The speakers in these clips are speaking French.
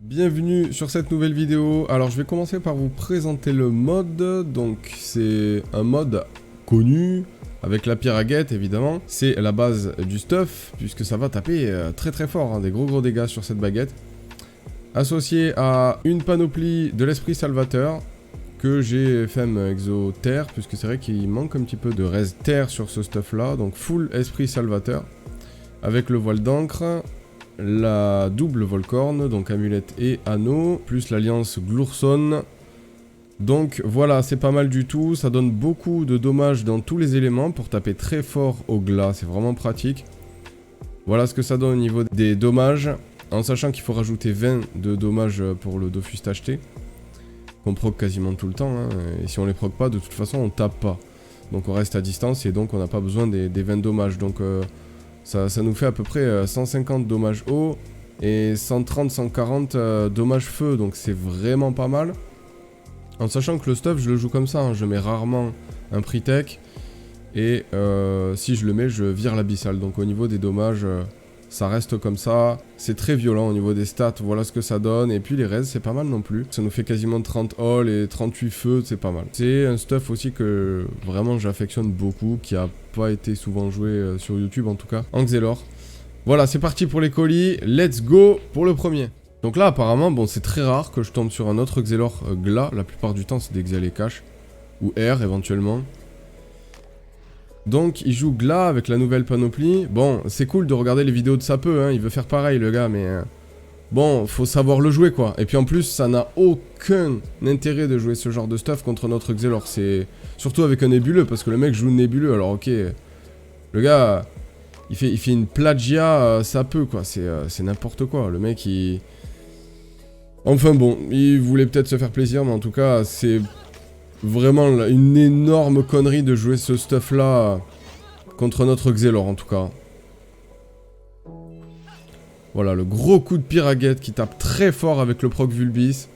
Bienvenue sur cette nouvelle vidéo. Alors je vais commencer par vous présenter le mode. Donc c'est un mode connu avec la piraguette évidemment. C'est la base du stuff puisque ça va taper très très fort, hein, des gros dégâts sur cette baguette. Associé à une panoplie de l'esprit salvateur que j'ai fait exo terre puisque c'est vrai qu'il manque un petit peu de res terre sur ce stuff là. Donc full esprit salvateur avec le voile d'encre. La double Volcorn, donc amulette et anneau, plus l'alliance Glourson. Donc voilà, c'est pas mal du tout, ça donne beaucoup de dommages dans tous les éléments pour taper très fort au glas, c'est vraiment pratique. Voilà ce que ça donne au niveau des dommages, en sachant qu'il faut rajouter 20 de dommages pour le Dofus acheté, qu'on proc quasiment tout le temps, hein, et si on les proc pas, de toute façon on tape pas. Donc on reste à distance et donc on n'a pas besoin des 20 dommages, donc... Ça nous fait à peu près 150 dommages eau et 130-140 dommages feu, donc c'est vraiment pas mal. En sachant que le stuff, je le joue comme ça, hein, je mets rarement un prix tech et si je le mets, je vire l'abyssal. Donc au niveau des dommages, ça reste comme ça. C'est très violent au niveau des stats, voilà ce que ça donne. Et puis les res, c'est pas mal non plus. Ça nous fait quasiment 30 all et 38 feux, c'est pas mal. C'est un stuff aussi que vraiment j'affectionne beaucoup, qui a pas été souvent joué sur YouTube en tout cas, en Xelor. Voilà, c'est parti pour les colis, let's go pour le premier. Donc là apparemment, bon c'est très rare que je tombe sur un autre Xelor glas, la plupart du temps c'est des Xel et cache, ou R éventuellement. Donc il joue glas avec la nouvelle panoplie. Bon, c'est cool de regarder les vidéos de Sapeux, hein, il veut faire pareil le gars, mais... bon, faut savoir le jouer quoi. Et puis en plus, ça n'a aucun intérêt de jouer ce genre de stuff contre notre Xelor. C'est surtout avec un nébuleux, parce que le mec joue nébuleux. Alors ok, le gars, il fait une plagia Sapeux quoi. C'est n'importe quoi. Le mec, il... enfin bon, il voulait peut-être se faire plaisir, mais en tout cas, c'est vraiment une énorme connerie de jouer ce stuff là contre notre Xelor en tout cas. Voilà, le gros coup de piraguette qui tape très fort avec le proc Vulbis.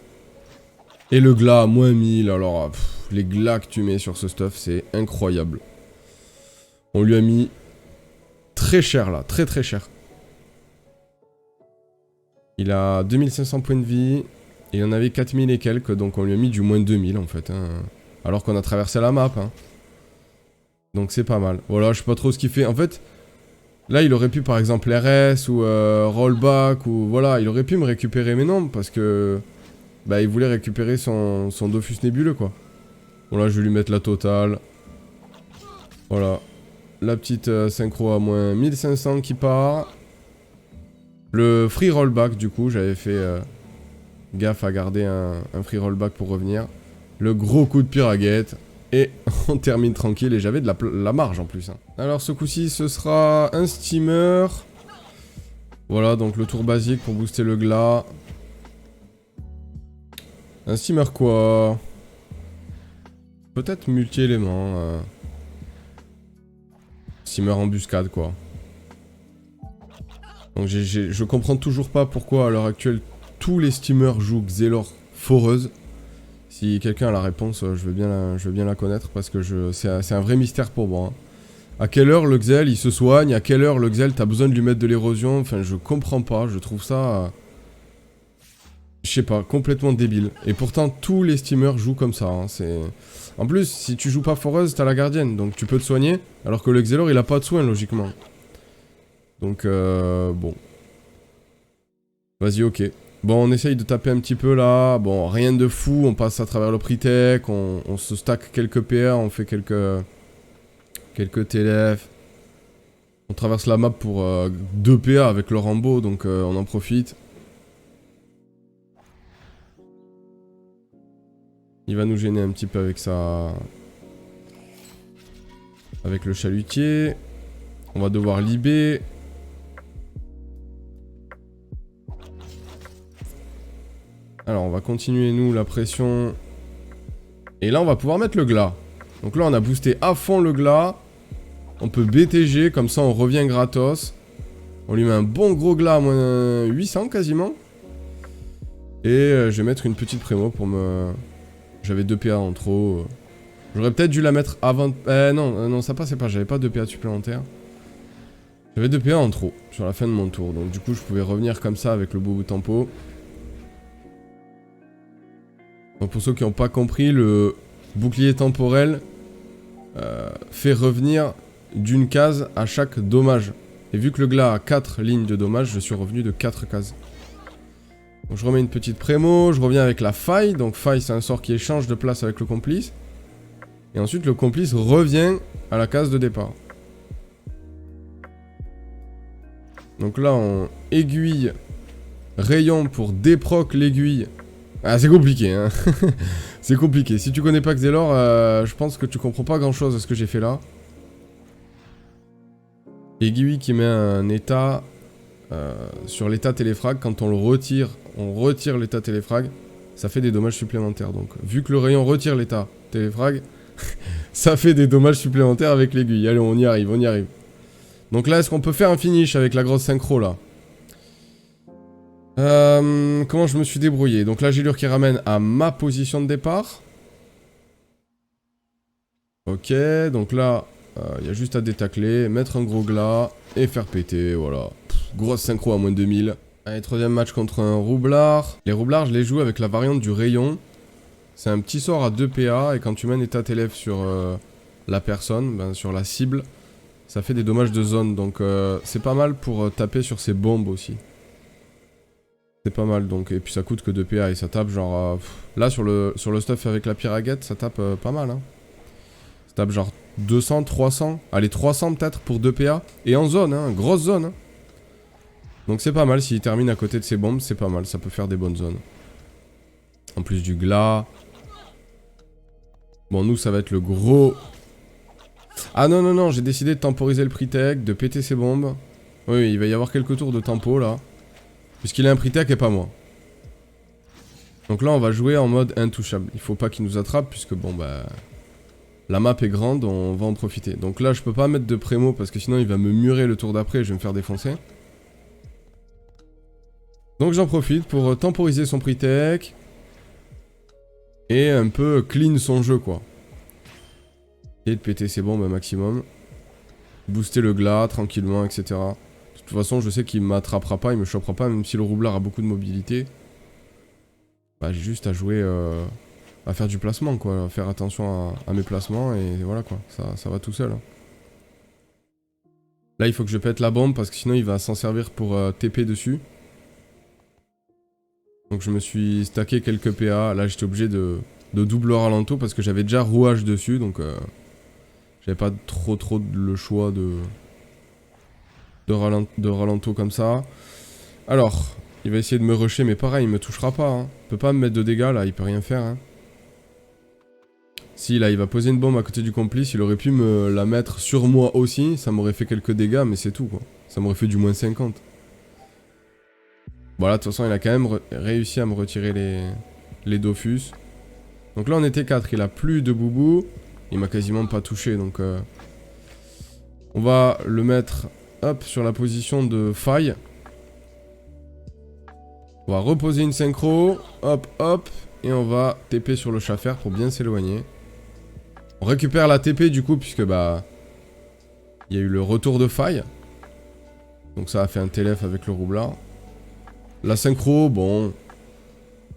Et le glas à moins 1000. Alors, les glas que tu mets sur ce stuff, c'est incroyable. On lui a mis très cher là, très cher. Il a 2500 points de vie. Il en avait 4000 et quelques, donc on lui a mis du moins 2000 en fait. Hein, alors qu'on a traversé la map. Hein. Donc c'est pas mal. Voilà, je sais pas trop ce qu'il fait. En fait... là, il aurait pu, par exemple, RS ou rollback, ou voilà, il aurait pu me récupérer, mais non, parce que... bah, il voulait récupérer son Dofus nébuleux, quoi. Bon, là, je vais lui mettre la totale. Voilà. La petite synchro à moins 1500 qui part. Le free rollback, du coup, j'avais fait gaffe à garder un free rollback pour revenir. Le gros coup de piraguette. Et on termine tranquille et j'avais de la marge en plus. Hein. Alors ce coup-ci ce sera un steamer. Voilà donc le tour basique pour booster le glas. Un steamer quoi? Peut-être multi-éléments. Steamer embuscade quoi. Donc je comprends toujours pas pourquoi à l'heure actuelle tous les steamers jouent Xelor foreuse. Si quelqu'un a la réponse, je veux bien la connaître parce que c'est un vrai mystère pour moi. Hein. À quelle heure le Xel il se soigne? À quelle heure le Xel t'as besoin de lui mettre de l'érosion? Enfin, je comprends pas, je trouve ça... je sais pas, complètement débile. Et pourtant, tous les steamers jouent comme ça. Hein. En plus, si tu joues pas foreuse, t'as la gardienne, donc tu peux te soigner. Alors que le Xelor, il a pas de soin, logiquement. Donc, bon. Vas-y, ok. Bon, on essaye de taper un petit peu là. Bon, rien de fou. On passe à travers le prix-tech. On se stack quelques PA. On fait quelques TLF. On traverse la map pour 2 PA avec le Rambo. Donc, on en profite. Il va nous gêner un petit peu avec ça. Avec le chalutier. On va devoir libérer. Alors on va continuer nous la pression. Et là on va pouvoir mettre le glas. Donc là on a boosté à fond le glas. On peut BTG, comme ça on revient gratos. On lui met un bon gros glas à moins 800 quasiment. Et je vais mettre une petite prémo pour me... j'avais 2 PA en trop. J'aurais peut-être dû la mettre avant... non, ça passait pas, j'avais pas 2 PA supplémentaires. J'avais 2 PA en trop sur la fin de mon tour. Donc du coup je pouvais revenir comme ça avec le bobo tempo. Donc pour ceux qui n'ont pas compris, le bouclier temporel fait revenir d'une case à chaque dommage. Et vu que le glas a 4 lignes de dommage, je suis revenu de 4 cases. Donc je remets une petite prémo, je reviens avec la faille. Donc faille, c'est un sort qui échange de place avec le complice. Et ensuite le complice revient à la case de départ. Donc là on aiguille, rayon pour déproc l'aiguille. Ah c'est compliqué hein. C'est compliqué. Si tu connais pas Xelor, je pense que tu comprends pas grand chose à ce que j'ai fait là. Aiguille qui met un état sur l'état téléfrag. Quand on le retire, on retire l'état téléfrag. Ça fait des dommages supplémentaires. Donc vu que le rayon retire l'état téléfrag, ça fait des dommages supplémentaires avec l'aiguille. Allez, on y arrive, on y arrive. Donc là, est-ce qu'on peut faire un finish avec la grosse synchro là? Comment je me suis débrouillé? Donc la gélure qui ramène à ma position de départ. Ok, donc là, il y a juste à détacler, mettre un gros glas et faire péter, voilà. Grosse synchro à moins de 2000. Allez, troisième match contre un roublard. Les roublards, je les joue avec la variante du rayon. C'est un petit sort à 2 PA et quand tu mets un état élève sur la personne, ben, sur la cible, ça fait des dommages de zone. Donc c'est pas mal pour taper sur ses bombes aussi. C'est pas mal donc, et puis ça coûte que 2 PA et ça tape genre... là sur le stuff avec la piraguette, ça tape pas mal hein. Ça tape genre 200, 300, allez 300 peut-être pour 2 PA, et en zone hein, grosse zone hein. Donc c'est pas mal, s'il termine à côté de ses bombes, c'est pas mal, ça peut faire des bonnes zones. En plus du glas. Bon nous ça va être le gros... Ah non non non, j'ai décidé de temporiser le pre-tech, de péter ses bombes. Oui, il va y avoir quelques tours de tempo là. Puisqu'il a un pre-tech et pas moi. Donc là on va jouer en mode intouchable. Il faut pas qu'il nous attrape puisque bon bah... la map est grande, on va en profiter. Donc là je peux pas mettre de prémo parce que sinon il va me murer le tour d'après et je vais me faire défoncer. Donc j'en profite pour temporiser son pre-tech. Et un peu clean son jeu quoi. Et de péter ses bombes un maximum. Booster le glas tranquillement, etc. De toute façon, je sais qu'il m'attrapera pas, il me chopera pas, même si le roublard a beaucoup de mobilité. Bah, j'ai juste à jouer, à faire du placement, quoi. À faire attention à mes placements, et voilà, quoi. Ça va tout seul. Hein. Là, il faut que je pète la bombe, parce que sinon, il va s'en servir pour TP dessus. Donc, je me suis stacké quelques PA. Là, j'étais obligé de double ralento, parce que j'avais déjà rouage dessus, donc... j'avais pas trop le choix de ralento comme ça. Alors, il va essayer de me rusher, mais pareil, il me touchera pas. Hein. Il peut pas me mettre de dégâts, là, il peut rien faire. Hein. Si, là, il va poser une bombe à côté du complice, il aurait pu me la mettre sur moi aussi. Ça m'aurait fait quelques dégâts, mais c'est tout, quoi. Ça m'aurait fait du moins 50. Voilà, de toute façon, il a quand même réussi à me retirer les Dofus. Donc là, on était 4, il a plus de boubou. Il m'a quasiment pas touché, donc... on va le mettre... hop, sur la position de faille. On va reposer une synchro. Hop, hop. Et on va TP sur le chaffer pour bien s'éloigner. On récupère la TP du coup, puisque bah... il y a eu le retour de faille. Donc ça a fait un TLF avec le roublard. La synchro, bon...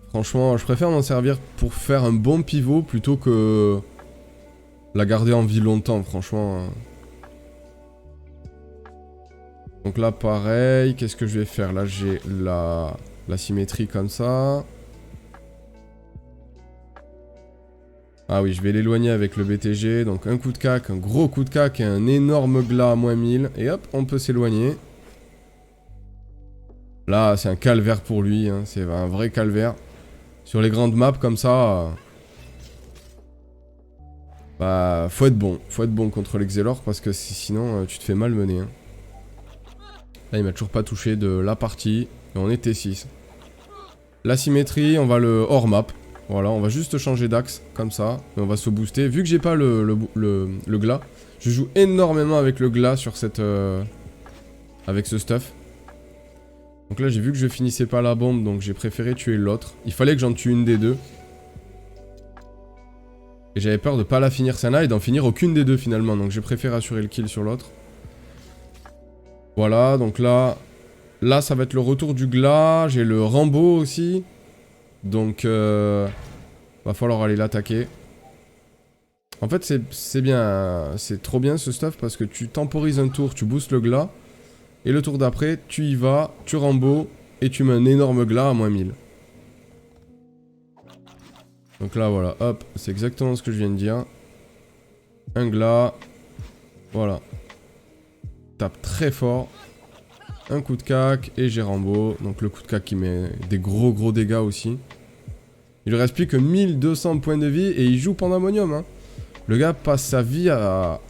franchement, je préfère m'en servir pour faire un bon pivot plutôt que... la garder en vie longtemps, franchement... Donc là, pareil, qu'est-ce que je vais faire? Là, j'ai la symétrie comme ça. Ah oui, je vais l'éloigner avec le BTG. Donc un coup de cac, un gros coup de cac et un énorme glas à moins 1000. Et hop, on peut s'éloigner. Là, c'est un calvaire pour lui. Hein. C'est un vrai calvaire. Sur les grandes maps comme ça... bah, faut être bon. Faut être bon contre l'Exelor parce que sinon, tu te fais malmener. Hein. Là, il m'a toujours pas touché de la partie. Et on est T6. La symétrie, on va le hors map. Voilà, on va juste changer d'axe, comme ça. Et on va se booster. Vu que j'ai pas le glas, je joue énormément avec le glas sur cette... avec ce stuff. Donc là, j'ai vu que je finissais pas la bombe, donc j'ai préféré tuer l'autre. Il fallait que j'en tue une des deux. Et j'avais peur de pas la finir celle-là et d'en finir aucune des deux finalement. Donc j'ai préféré assurer le kill sur l'autre. Voilà, donc là... là, ça va être le retour du glas. J'ai le Rambo aussi. Donc, Va falloir aller l'attaquer. En fait, c'est bien, c'est trop bien ce stuff parce que tu temporises un tour, tu boostes le glas. Et le tour d'après, tu y vas, tu rembos et tu mets un énorme glas à moins 1000. Donc là, voilà, hop, c'est exactement ce que je viens de dire. Un glas. Voilà. Tape très fort. Un coup de cac et j'ai Rambo. Donc le coup de cac qui met des gros dégâts aussi. Il lui reste plus que 1200 points de vie et il joue Pandemonium. Hein. Le gars passe sa vie à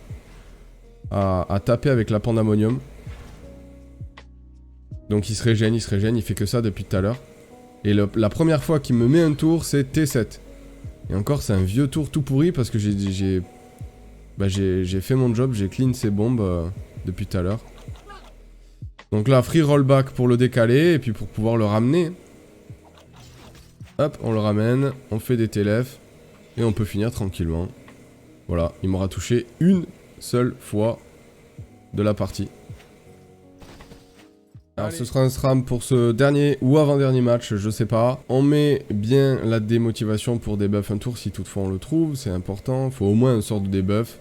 taper avec la Pandemonium. Donc il se régène, il fait que ça depuis tout à l'heure. Et la première fois qu'il me met un tour, c'est T7. Et encore, c'est un vieux tour tout pourri parce que j'ai fait mon job, j'ai clean ses bombes depuis tout à l'heure. Donc là, free rollback pour le décaler et puis pour pouvoir le ramener. Hop, on le ramène, on fait des TLF et on peut finir tranquillement. Voilà, il m'aura touché une seule fois de la partie. Alors ce sera un SRAM pour ce dernier ou avant-dernier match, je sais pas. On met bien la démotivation pour debuff un tour si toutefois on le trouve, c'est important. Faut au moins un sort de debuff.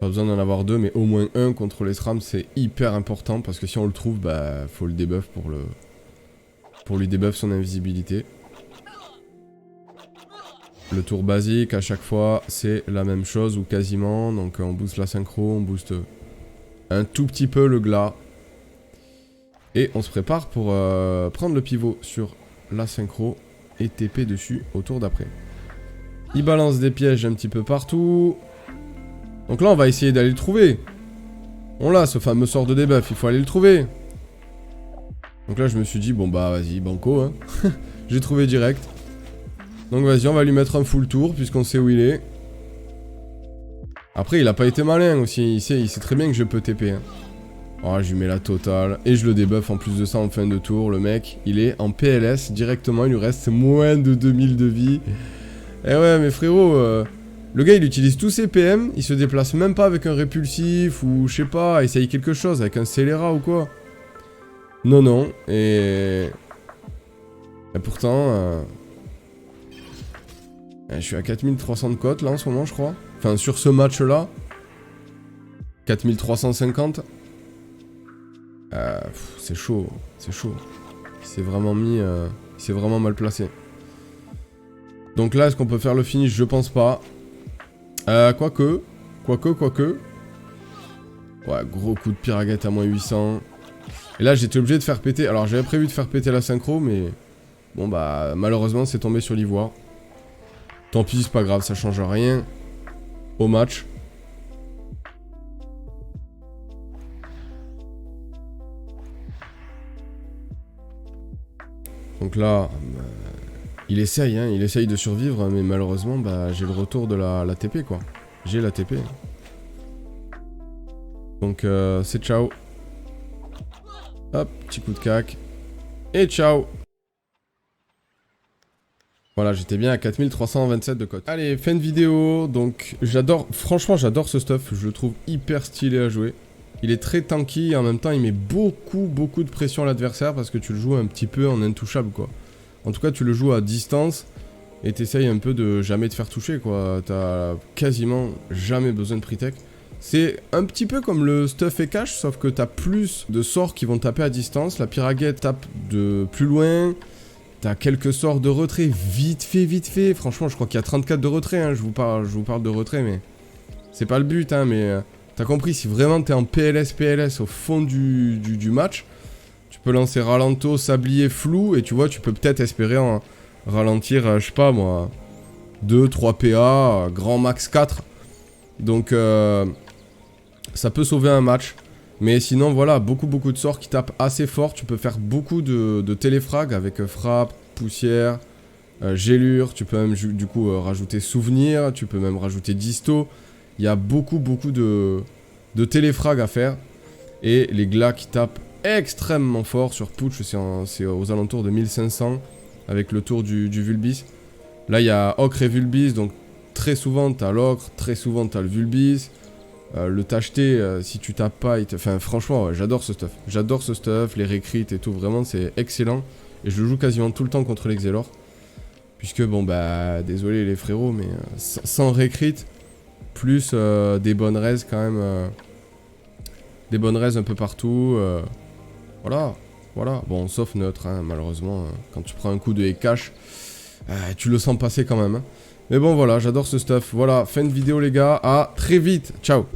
Pas besoin d'en avoir deux, mais au moins un contre les SRAM, c'est hyper important parce que si on le trouve, bah faut le debuff pour lui debuff son invisibilité. Le tour basique, à chaque fois, c'est la même chose ou quasiment. Donc on booste la synchro, on booste un tout petit peu le glas. Et on se prépare pour prendre le pivot sur la synchro et TP dessus au tour d'après. Il balance des pièges un petit peu partout. Donc là, on va essayer d'aller le trouver. On l'a, ce fameux sort de debuff, il faut aller le trouver. Donc là, je me suis dit, bon bah vas-y, banco, hein. J'ai trouvé direct. Donc vas-y, on va lui mettre un full tour, puisqu'on sait où il est. Après, il a pas été malin aussi, il sait très bien que je peux TP, hein. Oh, je lui mets la totale. Et je le débuff en plus de ça en fin de tour. Le mec, il est en PLS directement. Il lui reste moins de 2000 de vie. Eh ouais, mais frérot, le gars, il utilise tous ses PM. Il se déplace même pas avec un répulsif ou je sais pas, essaye quelque chose avec un scélérat ou quoi. Non, non. Et pourtant, je suis à 4300 de cote là en ce moment, je crois. Enfin, sur ce match-là. 4350. C'est chaud, c'est chaud. Il s'est vraiment mis... il s'est vraiment mal placé. Donc là, est-ce qu'on peut faire le finish? Je pense pas. Quoique. Ouais, gros coup de piraguette à moins 800. Et là, j'étais obligé de faire péter... Alors, j'avais prévu de faire péter la synchro, mais... Bon, bah, malheureusement, c'est tombé sur l'ivoire. Tant pis, c'est pas grave, ça change rien au match. Donc là, il essaye de survivre, mais malheureusement, bah, j'ai le retour de la TP, quoi. J'ai la TP. Donc, c'est ciao. Hop, petit coup de cac. Et ciao. Voilà, j'étais bien à 4327 de cote. Allez, fin de vidéo. Donc, franchement, j'adore ce stuff. Je le trouve hyper stylé à jouer. Il est très tanky et en même temps il met beaucoup de pression à l'adversaire parce que tu le joues un petit peu en intouchable quoi. En tout cas tu le joues à distance et t'essayes un peu de jamais te faire toucher quoi. T'as quasiment jamais besoin de pre-tech. C'est un petit peu comme le stuff et cash sauf que t'as plus de sorts qui vont taper à distance. La piraguette tape de plus loin. T'as quelques sorts de retrait vite fait. Franchement je crois qu'il y a 34 de retrait hein. Je vous parle de retrait mais c'est pas le but hein mais... T'as compris, si vraiment t'es en PLS au fond du match, tu peux lancer Ralento, Sablier, Flou, et tu vois, tu peux peut-être espérer en ralentir, je sais pas moi, 2, 3 PA, grand max 4. Donc, ça peut sauver un match. Mais sinon, voilà, beaucoup de sorts qui tapent assez fort. Tu peux faire beaucoup de téléfrag avec frappe, poussière, gélure. Tu peux même, du coup, rajouter souvenir. Tu peux même rajouter disto. Il y a beaucoup de téléfrag à faire. Et les glas qui tapent extrêmement fort sur Putsch, c'est aux alentours de 1500 avec le tour du Vulbis. Là, il y a Ocre et Vulbis, donc très souvent, t'as l'Ocre, très souvent, t'as le Vulbis. Le tacheté, si tu tapes pas, enfin franchement, ouais, j'adore ce stuff. J'adore ce stuff, les recruits et tout, vraiment, c'est excellent. Et je le joue quasiment tout le temps contre l'Exelor. Puisque, bon, bah, désolé les frérots, mais sans recrit, plus des bonnes raises quand même. Des bonnes raises un peu partout. Voilà, voilà. Bon, sauf neutre, hein, malheureusement. Quand tu prends un coup de Ekash, tu le sens passer quand même. Hein. Mais bon, voilà, j'adore ce stuff. Voilà, fin de vidéo les gars. À très vite. Ciao.